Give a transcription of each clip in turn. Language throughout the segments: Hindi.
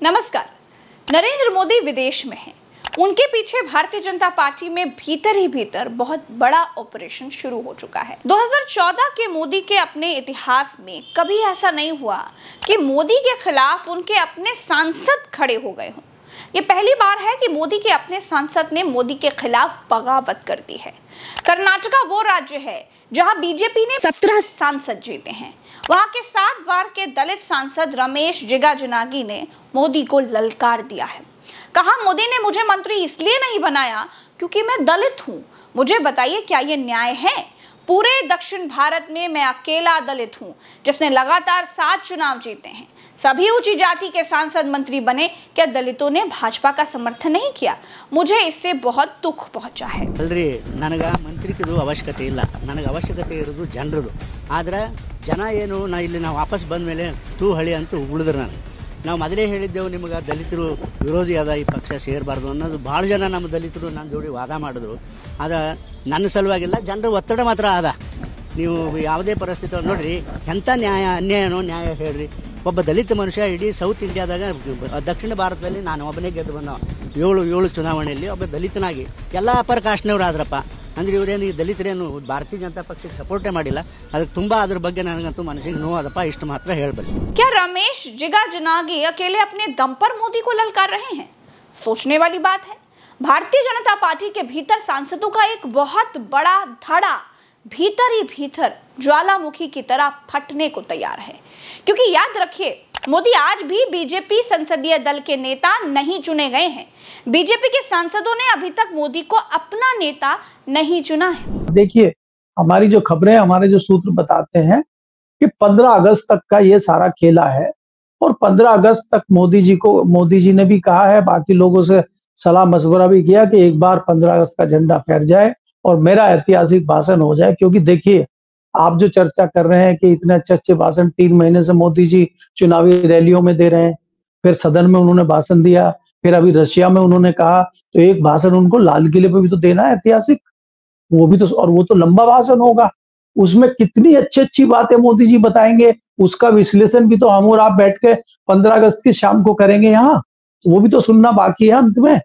नमस्कार। नरेंद्र मोदी विदेश में हैं। उनके पीछे भारतीय जनता पार्टी में भीतर ही भीतर बहुत बड़ा ऑपरेशन शुरू हो चुका है। 2014 के मोदी के अपने इतिहास में कभी ऐसा नहीं हुआ कि मोदी के खिलाफ उनके अपने सांसद खड़े हो गए हों। ये पहली बार है कि मोदी के अपने सांसद ने मोदी के खिलाफ बगावत कर दी है। कर्नाटका वो राज्य है जहां बीजेपी ने 17 सांसद जीते हैं। वहां के 7 बार के दलित सांसद रमेश जिगाजनागी ने मोदी को ललकार दिया है। कहा, मोदी ने मुझे मंत्री इसलिए नहीं बनाया क्योंकि मैं दलित हूं। मुझे बताइए, क्या ये न्याय है? पूरे दक्षिण भारत में मैं अकेला दलित हूं जिसने लगातार 7 चुनाव जीते हैं। सभी ऊंची जाति के सांसद मंत्री बने। क्या दलितों ने भाजपा का समर्थन नहीं किया? मुझे इससे बहुत दुख पहुंचा है। अल्री ನನಗೆ ಮಂತ್ರಿಕದು ಅವಶ್ಯಕತೆ ಇಲ್ಲ, ನನಗೆ ಅವಶ್ಯಕತೆ ಇರೋದು ಜನರದು। ಆದರೆ ಜನ ಏನು ನಾವು ವಾಪಸ್ ಬಂದ ಮೇಲೆ ತೂ ಹಳಿ ಅಂತ ಉಳಿದ್ರು ನಾವು ಮೊದಲೇ ಹೇಳಿದ್ದೆವು ನಿಮಗೆ ದಲಿತರು ವಿರೋಧಿ ಅದ ಈ ಪಕ್ಷ ಸೇರಬಾರ್ದು ಅನ್ನೋದು ಭಾಳ ಜನ ನಮ್ಮ ದಲಿತರು ನನ್ನ ಜೋಡಿ ವಾದ ಮಾಡಿದ್ರು। ಅದು ನನ್ನ ಸಲುವಾಗಿಲ್ಲ, ಜನರ ಒತ್ತಡ ಮಾತ್ರ ಅದ। ನೀವು ಯಾವುದೇ ಪರಿಸ್ಥಿತಿ ನೋಡ್ರಿ, ಎಂಥ ಅನ್ಯಾಯನೋ ನ್ಯಾಯ ಹೇಳ್ರಿ। ಒಬ್ಬ ದಲಿತ ಮನುಷ್ಯ ಇಡೀ ಸೌತ್ ಇಂಡಿಯಾದಾಗ ದಕ್ಷಿಣ ಭಾರತದಲ್ಲಿ ನಾನು ಒಬ್ಬನೇ ಗೆದ್ದು ಬಂದ 7 ಚುನಾವಣೆಯಲ್ಲಿ ಒಬ್ಬ ದಲಿತನಾಗಿ ಎಲ್ಲ ಅಪರ ಕಾಸ್ಟ್ನವ್ರು ಆದ್ರಪ್ಪ ಅಂದ್ರೆ ಇವರೇನು ದಲಿತರೇನು भारतीय जनता पक्ष सपोर्टे ಮಾಡಿಲ್ಲ। ಅದಕ್ಕೆ ತುಂಬಾ ಅದ್ರ ಬಗ್ಗೆ ನನಗಂತೂ ಮನಸ್ಸಿಗೆ ನೋವಾದಪ್ಪ, ಇಷ್ಟು ಮಾತ್ರ ಹೇಳಬಲ್ಲೆ। क्या रमेश जिगाजनागी अकेले अपने दम पर मोदी को ललकार रहे हैं? सोचने वाली बात है। भारतीय जनता पार्टी के भीतर सांसदों का एक बहुत बड़ा धड़ा भीतर ही भीतर ज्वालामुखी की तरह फटने को तैयार है। क्योंकि याद रखिए, मोदी आज भी बीजेपी संसदीय दल के नेता नहीं चुने गए हैं। बीजेपी के सांसदों ने अभी तक मोदी को अपना नेता नहीं चुना है। देखिए, हमारी जो खबरें, हमारे जो सूत्र बताते हैं कि 15 अगस्त तक का ये सारा खेला है और 15 अगस्त तक मोदी जी ने भी कहा है, बाकी लोगों से सलाह मशवरा भी किया कि एक बार 15 अगस्त का झंडा फहर जाए और मेरा ऐतिहासिक भाषण हो जाए। क्योंकि देखिए, आप जो चर्चा कर रहे हैं कि इतने अच्छे भाषण 3 महीने से मोदी जी चुनावी रैलियों में दे रहे हैं, फिर सदन में उन्होंने भाषण दिया, फिर अभी रशिया में उन्होंने कहा, तो एक भाषण उनको लाल किले पे भी तो देना है ऐतिहासिक, वो भी तो, और वो तो लंबा भाषण होगा। उसमें कितनी अच्छी बातें मोदी जी बताएंगे, उसका विश्लेषण भी तो हम और आप बैठ के 15 अगस्त की शाम को करेंगे यहाँ, तो वो भी तो सुनना बाकी है अंत में।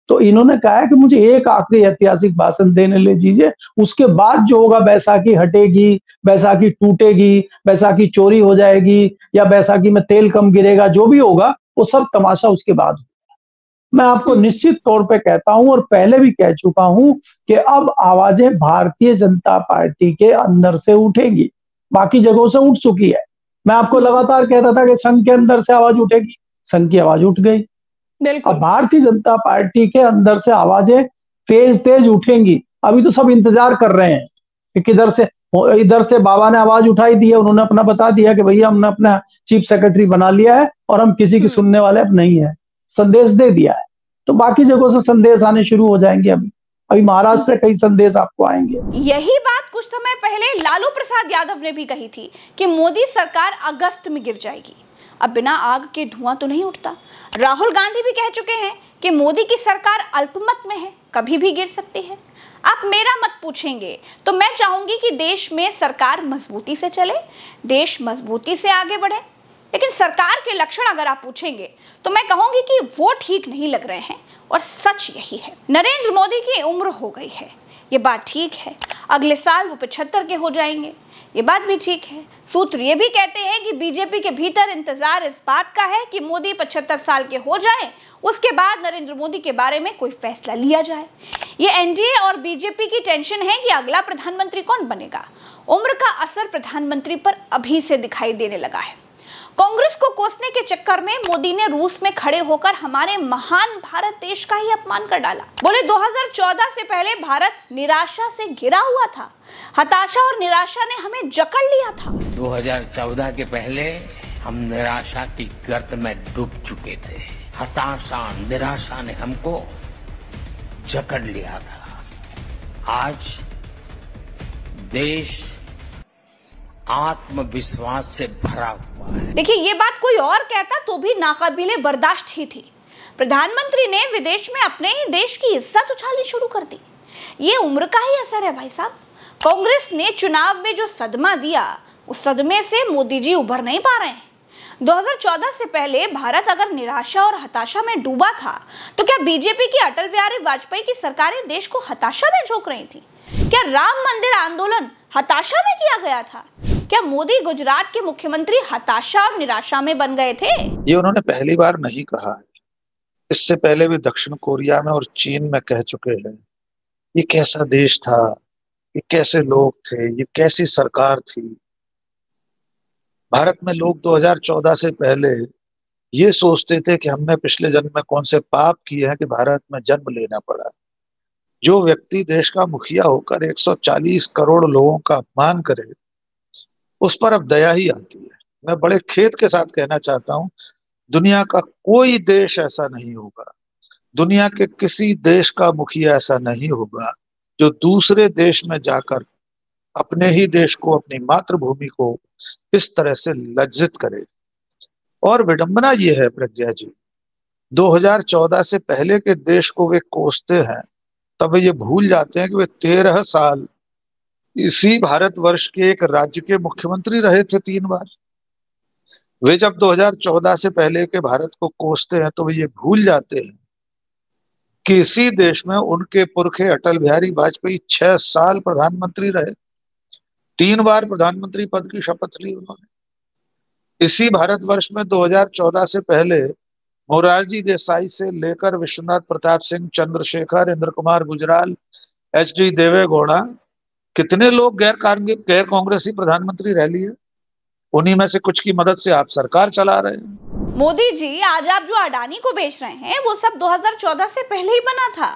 तो इन्होंने कहा है कि मुझे एक आखिरी ऐतिहासिक भाषण देने ले दीजिए, उसके बाद जो होगा, बैसाखी हटेगी, बैसाखी टूटेगी, बैसाखी चोरी हो जाएगी या बैसाखी में तेल कम गिरेगा, जो भी होगा वो सब तमाशा उसके बाद होगा। मैं आपको निश्चित तौर पे कहता हूं और पहले भी कह चुका हूं कि अब आवाजें भारतीय जनता पार्टी के अंदर से उठेंगी, बाकी जगहों से उठ चुकी है। मैं आपको लगातार कहता था कि संघ के अंदर से आवाज उठेगी, संघ की आवाज उठ गई। अब भारतीय जनता पार्टी के अंदर से आवाजें तेज उठेंगी। अभी तो सब इंतजार कर रहे हैं कि इधर से बाबा ने आवाज उठाई दी है, उन्होंने अपना बता दिया कि भैया हमने अपना चीफ सेक्रेटरी बना लिया है और हम किसी की सुनने वाले अब नहीं है, संदेश दे दिया है। तो बाकी जगहों से संदेश आने शुरू हो जाएंगे। अभी महाराष्ट्र से कई संदेश आपको आएंगे। यही बात कुछ समय पहले लालू प्रसाद यादव ने भी कही थी कि मोदी सरकार अगस्त में गिर जाएगी। अब बिना आग के धुआं तो नहीं उठता। राहुल गांधी भी कह चुके हैं कि मोदी की सरकार अल्पमत में है, कभी भी गिर सकती है। आप मेरा मत पूछेंगे तो मैं चाहूंगी कि देश में सरकार मजबूती से चले, देश मजबूती से आगे बढ़े। लेकिन सरकार के लक्षण अगर आप पूछेंगे तो मैं कहूंगी कि वो ठीक नहीं लग रहे हैं और सच यही है। नरेंद्र मोदी की उम्र हो गई है, ये बात ठीक है। अगले साल वो 75 के हो जाएंगे, ये बात भी ठीक है। सूत्र ये भी कहते हैं कि बीजेपी के भीतर इंतजार इस बात का है कि मोदी 75 साल के हो जाएं, उसके बाद नरेंद्र मोदी के बारे में कोई फैसला लिया जाए। ये एनडीए और बीजेपी की टेंशन है कि अगला प्रधानमंत्री कौन बनेगा। उम्र का असर प्रधानमंत्री पर अभी से दिखाई देने लगा है। कांग्रेस को कोसने के चक्कर में मोदी ने रूस में खड़े होकर हमारे महान भारत देश का ही अपमान कर डाला। बोले 2014 से पहले भारत निराशा से घिरा हुआ था, हताशा और निराशा ने हमें जकड़ लिया था। 2014 के पहले हम निराशा की गर्त में डूब चुके थे। हताशा निराशा ने हमको जकड़ लिया था। आज देश आत्मविश्वास से भरा हुआ है। देखिए, ये बात कोई और कहता तो भी नाकाबिले बर्दाश्त ही थी। प्रधानमंत्री ने विदेश में अपने ही देश की इज्जत उछालनी शुरू कर दी। ये उम्र का ही असर है भाई साहब। कांग्रेस ने चुनाव में जो सदमा दिया, उस सदमे से मोदी जी उभर नहीं पा रहे हैं। 2014 से पहले भारत अगर निराशा और हताशा में डूबा था, तो क्या बीजेपी की अटल बिहारी वाजपेयी की सरकारें देश को हताशा में झोंक रही थी? क्या राम मंदिर आंदोलन हताशा में किया गया था? क्या मोदी गुजरात के मुख्यमंत्री हताशा और निराशा में बन गए थे? ये उन्होंने पहली बार नहीं कहा है। इससे पहले भी दक्षिण कोरिया में और चीन में कह चुके हैं। ये कैसा देश था, ये कैसे लोग थे, ये कैसी सरकार थी। भारत में लोग 2014 से पहले ये सोचते थे कि हमने पिछले जन्म में कौन से पाप किए हैं कि भारत में जन्म लेना पड़ा। जो व्यक्ति देश का मुखिया होकर 140 करोड़ लोगों का अपमान करे, उस पर अब दया ही आती है। मैं बड़े खेद के साथ कहना चाहता हूं, दुनिया का कोई देश ऐसा नहीं होगा, दुनिया के किसी देश का मुखिया ऐसा नहीं होगा जो दूसरे देश में जाकर अपने ही देश को, अपनी मातृभूमि को इस तरह से लज्जित करे। और विडंबना ये है प्रज्ञा जी, 2014 से पहले के देश को वे कोसते हैं, तब ये भूल जाते हैं कि वे 13 साल इसी भारतवर्ष के एक राज्य के मुख्यमंत्री रहे थे 3 बार। वे जब 2014 से पहले के भारत को कोसते हैं तो वे ये भूल जाते हैं कि इसी देश में उनके पुरखे अटल बिहारी वाजपेयी 6 साल प्रधानमंत्री रहे, 3 बार प्रधानमंत्री पद की शपथ ली उन्होंने। इसी भारतवर्ष में 2014 से पहले मोरारजी देसाई से लेकर विश्वनाथ प्रताप सिंह, चंद्रशेखर, इंद्र कुमार गुजराल, एच.डी. देवेगौड़ा, कितने लोग गैर कांग्रेसी प्रधानमंत्री रह लिए। उन्हीं में से कुछ की मदद से आप सरकार चला रहे हैं। मोदी जी, आज आप जो अडानी को बेच रहे हैं वो सब 2014 से पहले ही बना था।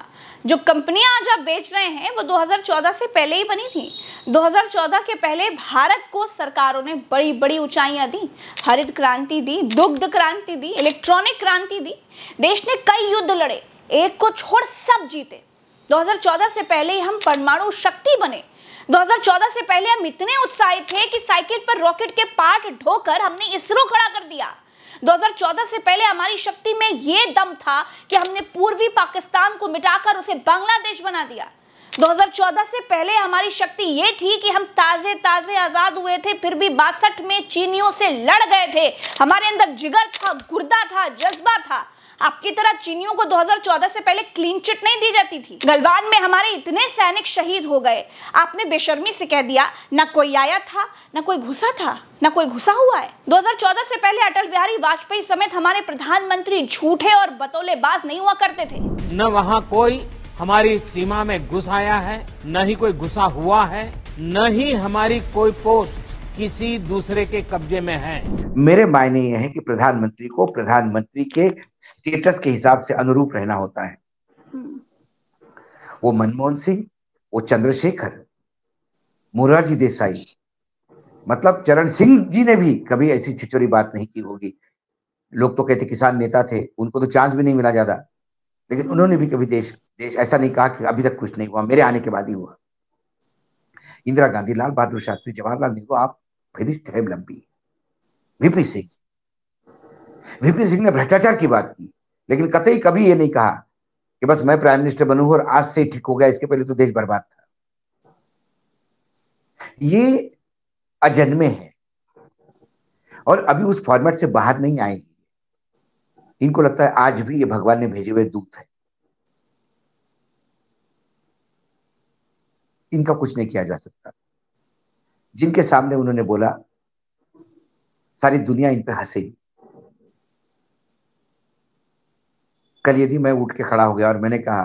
जो कंपनियां आज आप बेच रहे हैं वो 2014 से पहले ही बनी थी। 2014 के पहले भारत को सरकारों ने बड़ी बड़ी ऊंचाइयां दी, हरित क्रांति दी, दुग्ध क्रांति दी, इलेक्ट्रॉनिक क्रांति दी। देश ने कई युद्ध लड़े, एक को छोड़ सब जीते। 2014 से पहले ही हम परमाणु शक्ति बने। 2014 से पहले हम इतने उत्साहित थे कि साइकिल पर रॉकेट के पार्ट ढोकर हमने इसरो खड़ा कर दिया। 2014 से पहले हमारी शक्ति में ये दम था कि हमने पूर्वी पाकिस्तान को मिटाकर उसे बांग्लादेश बना दिया। 2014 से पहले हमारी शक्ति ये थी कि हम ताजे ताजे आजाद हुए थे, फिर भी 62 में चीनियों से लड़ गए थे। हमारे अंदर जिगर था, गुर्दा था, जज्बा था। आपकी तरह चीनियों को 2014 से पहले क्लीन चिट नहीं दी जाती थी। गलवान में हमारे इतने सैनिक शहीद हो गए, आपने बेशर्मी से कह दिया ना कोई आया था, ना कोई घुसा था, ना कोई घुसा हुआ है। 2014 से पहले अटल बिहारी वाजपेयी समेत हमारे प्रधानमंत्री झूठे और बतौलेबाज नहीं हुआ करते थे। न वहाँ कोई हमारी सीमा में घुस आया है, न ही कोई घुसा हुआ है, न ही हमारी कोई पोस्ट किसी दूसरे के कब्जे में है। मेरे मायने ये है कि प्रधानमंत्री को प्रधानमंत्री के स्टेटस के हिसाब से अनुरूप रहना होता है। वो मनमोहन सिंह, वो चंद्रशेखर, मोरारजी देसाई, मतलब चरण सिंह जी ने भी कभी ऐसी छिछोरी बात नहीं की होगी। लोग तो कहते किसान नेता थे, उनको तो चांस भी नहीं मिला ज्यादा, लेकिन उन्होंने भी कभी देश ऐसा नहीं कहा कि अभी तक कुछ नहीं हुआ, मेरे आने के बाद ही हुआ। इंदिरा गांधी, लाल बहादुर शास्त्री, जवाहरलाल नेहरू, आप फहरिस्त है लंबी। वीपी सिंह ने भ्रष्टाचार की बात की, लेकिन कतई कभी ये नहीं कहा कि बस मैं प्राइम मिनिस्टर बनूंगा और आज से ठीक हो गया, इसके पहले तो देश बर्बाद था। ये अजन्मे हैं और अभी उस फॉर्मेट से बाहर नहीं आए। इनको लगता है आज भी ये भगवान ने भेजे हुए दूत है, इनका कुछ नहीं किया जा सकता। जिनके सामने उन्होंने बोला, सारी दुनिया इन पे हंसेगी। कल यदि मैं उठ के खड़ा हो गया और मैंने कहा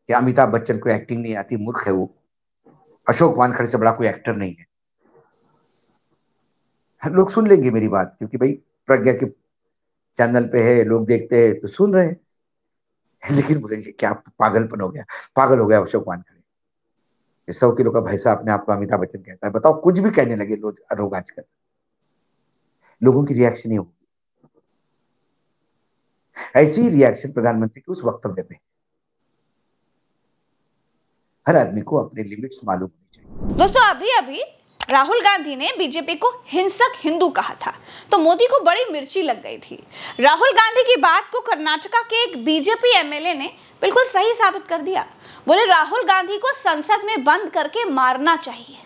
कि अमिताभ बच्चन को एक्टिंग नहीं आती, मूर्ख है वो, अशोक वानखड़े से बड़ा कोई एक्टर नहीं है, लोग सुन लेंगे मेरी बात, क्योंकि भाई प्रज्ञा के चैनल पे है, लोग देखते हैं तो सुन रहे हैं। लेकिन बोलेंगे क्या पागलपन हो गया, पागल हो गया अशोक वानखड़े, 100 किलो का भैंसा अपने आप को अमिताभ बच्चन कहता है। बताओ, कुछ भी कहने लगे लोग आजकल, लोगों की रिएक्शन ही होगी। ऐसी ही रिएक्शन प्रधानमंत्री के उस वक्तव्य पे। हर आदमी को अपने लिमिट्स मालूम होनी चाहिए। दोस्तों, अभी राहुल गांधी ने बीजेपी को हिंसक हिंदू कहा था, तो मोदी को बड़ी मिर्ची लग गई थी। राहुल गांधी की बात को कर्नाटका के एक बीजेपी एमएलए ने बिल्कुल सही साबित कर दिया। बोले राहुल गांधी को संसद में बंद करके मारना चाहिए।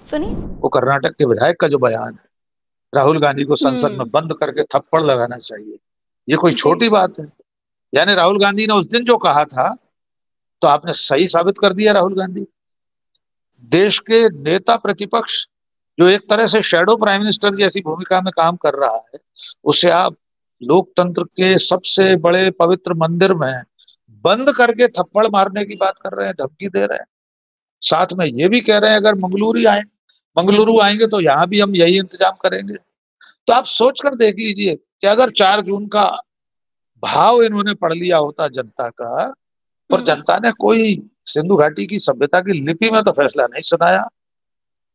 सुनिए। वो कर्नाटक के विधायक का जो बयान है, राहुल गांधी को संसद में बंद करके थप्पड़ लगाना चाहिए। ये कोई छोटी बात है? यानी राहुल गांधी ने उस दिन जो कहा था तो आपने सही साबित कर दिया। राहुल गांधी देश के नेता प्रतिपक्ष जो एक तरह से शैडो प्राइम मिनिस्टर जैसी भूमिका में काम कर रहा है, उसे आप लोकतंत्र के सबसे बड़े पवित्र मंदिर में बंद करके थप्पड़ मारने की बात कर रहे हैं, धमकी दे रहे हैं। साथ में ये भी कह रहे हैं अगर मंगलुरु आएंगे तो यहां भी हम यही इंतजाम करेंगे। तो आप सोच कर देख लीजिए कि अगर 4 जून का भाव इन्होंने पढ़ लिया होता जनता का, और जनता ने कोई सिंधु घाटी की सभ्यता की लिपि में तो फैसला नहीं सुनाया।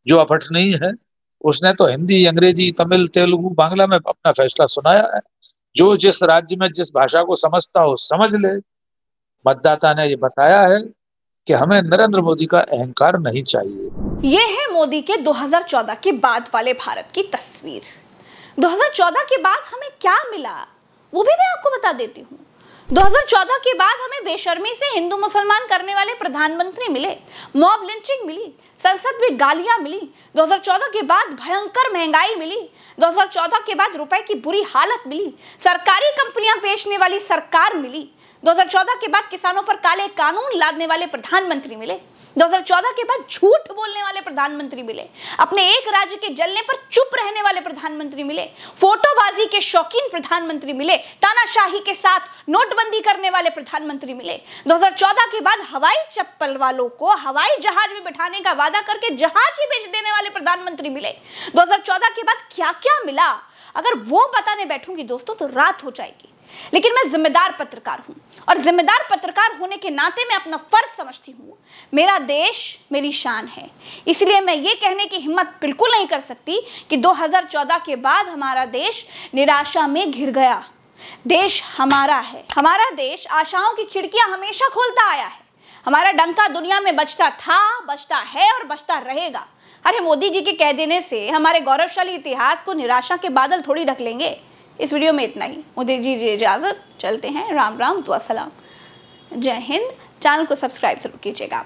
जो अपठनीय है उसने तो हिंदी, अंग्रेजी, तमिल, तेलुगु, बांग्ला में अपना फैसला सुनाया है। जो जिस राज्य में जिस भाषा को समझता हो समझ ले। मतदाता ने ये बताया है कि हमें नरेंद्र मोदी का अहंकार नहीं चाहिए। ये है मोदी के 2014 के बाद वाले भारत की तस्वीर। 2014 के बाद हमें क्या मिला वो भी मैं आपको बता देती हूँ। 2014 के बाद हमें बेशर्मी से हिंदू मुसलमान करने वाले प्रधानमंत्री मिले, मॉब लिंचिंग मिली, संसद में गालियां मिली। 2014 के बाद भयंकर महंगाई मिली। 2014 के बाद रुपए की बुरी हालत मिली। सरकारी कंपनियां बेचने वाली सरकार मिली। 2014 के बाद किसानों पर काले कानून लादने वाले प्रधानमंत्री मिले। 2014 के बाद झूठ बोलने वाले प्रधानमंत्री मिले। अपने एक राज्य के जलने पर चुप रहने वाले प्रधानमंत्री मिले। फोटोबाजी के शौकीन प्रधानमंत्री मिले। तानाशाही के साथ नोटबंदी करने वाले प्रधानमंत्री मिले। 2014 के बाद हवाई चप्पल वालों को हवाई जहाज में बिठाने का वादा करके जहाज ही बेच देने वाले प्रधानमंत्री मिले। 2014 के बाद क्या क्या मिला अगर वो बताने बैठूंगी दोस्तों तो रात हो जाएगी। लेकिन मैं जिम्मेदार पत्रकार हूं और जिम्मेदार पत्रकार होने के नाते मैं अपना फर्ज समझती हूं। मेरा देश मेरी शान है, इसलिए मैं ये कहने की हिम्मत बिल्कुल नहीं कर सकती कि 2014 के बाद हमारा देश निराशा में घिर गया। देश हमारा है। हमारा देश आशाओं की खिड़कियां हमेशा खोलता आया है। हमारा डंका दुनिया में बजता था, बजता है और बजता रहेगा। अरे मोदी जी के कह देने से हमारे गौरवशाली इतिहास को निराशा के बादल थोड़ी ढक लेंगे। इस वीडियो में इतना ही। मुझे दीजिए इजाजत, चलते हैं। राम राम, दुआ सलाम, जय हिंद। चैनल को सब्सक्राइब जरूर कीजिएगा।